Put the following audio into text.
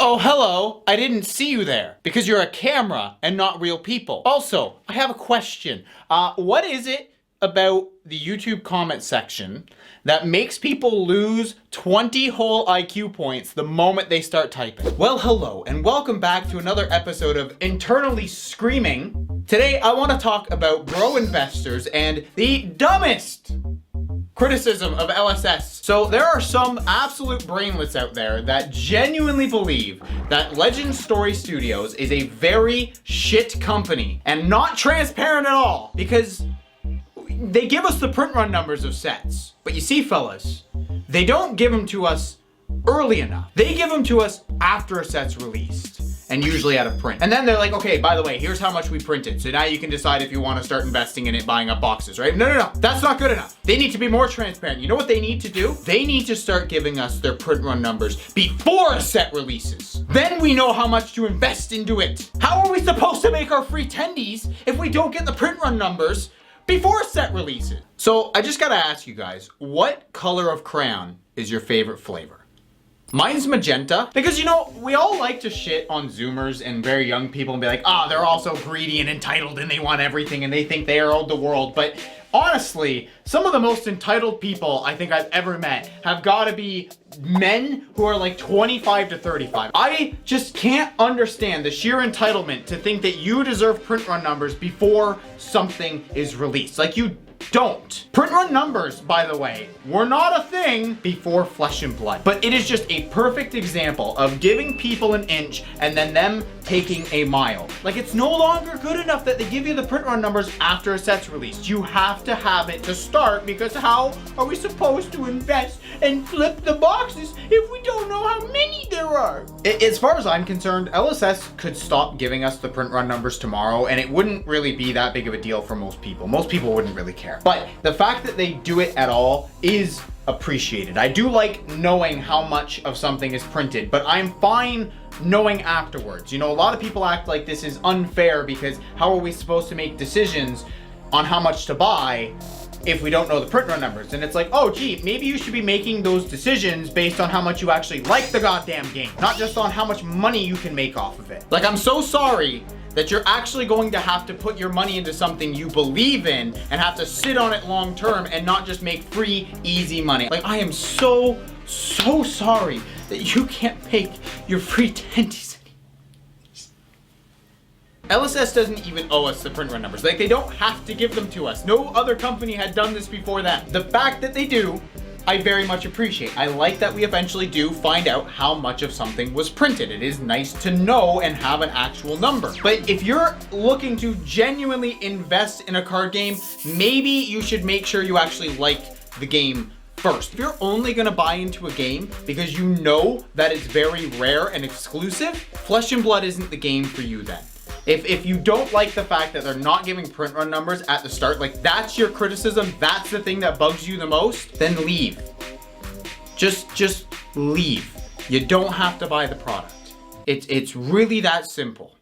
Oh, hello. I didn't see you there because you're a camera and not real people. Also, I have a question. What is it about the YouTube comment section that makes people lose 20 whole IQ points the moment they start typing? Well, hello, and welcome back to another episode of Internally Screaming. Today, I want to talk about bro investors and the dumbest criticism of LSS. So there are some absolute brainlets out there that genuinely believe that Legend Story Studios is a very shit company and not transparent at all because they give us the print run numbers of sets. But you see, fellas, they don't give them to us early enough. They give them to us after a set's released and usually out of print. And then they're like, okay, by the way, here's how much we printed. So now you can decide if you want to start investing in it, buying up boxes, right? No. That's not good enough. They need to be more transparent. You know what they need to do? They need to start giving us their print run numbers before a set releases. Then we know how much to invest into it. How are we supposed to make our free tendies if we don't get the print run numbers before a set releases? So I just gotta ask you guys, what color of crayon is your favorite flavor? Mine's magenta, because you know, we all like to shit on Zoomers and very young people and be like, they're all so greedy and entitled and they want everything and they think they are all the world. But honestly, some of the most entitled people I think I've ever met have got to be men who are like 25 to 35. I just can't understand the sheer entitlement to think that you deserve print run numbers before something is released. Like, you don't. Print run numbers, by the way, were not a thing before Flesh and Blood. But it is just a perfect example of giving people an inch and then them taking a mile. Like, it's no longer good enough that they give you the print run numbers after a set's released. You have to have it to start, because how are we supposed to invest and flip the boxes if we don't know how many there are? As far as I'm concerned, LSS could stop giving us the print run numbers tomorrow and it wouldn't really be that big of a deal for most people. Most people wouldn't really care. But the fact that they do it at all is appreciated. I do like knowing how much of something is printed, but I'm fine knowing afterwards. You know, a lot of people act like this is unfair because how are we supposed to make decisions on how much to buy if we don't know the print run numbers? And it's like, oh gee, maybe you should be making those decisions based on how much you actually like the goddamn game, not just on how much money you can make off of it. Like, I'm so sorry that you're actually going to have to put your money into something you believe in and have to sit on it long term and not just make free, easy money. Like, I am so sorry that you can't make your free tendies anymore. LSS doesn't even owe us the print run numbers. Like, they don't have to give them to us. No other company had done this before them. The fact that they do, I very much appreciate. I like that we eventually do find out how much of something was printed. It is nice to know and have an actual number. But if you're looking to genuinely invest in a card game, maybe you should make sure you actually like the game first. If you're only gonna buy into a game because you know that it's very rare and exclusive, Flesh and Blood isn't the game for you then. If you don't like the fact that they're not giving print run numbers at the start, like that's your criticism, that's the thing that bugs you the most, then leave. Just leave. You don't have to buy the product. It's really that simple.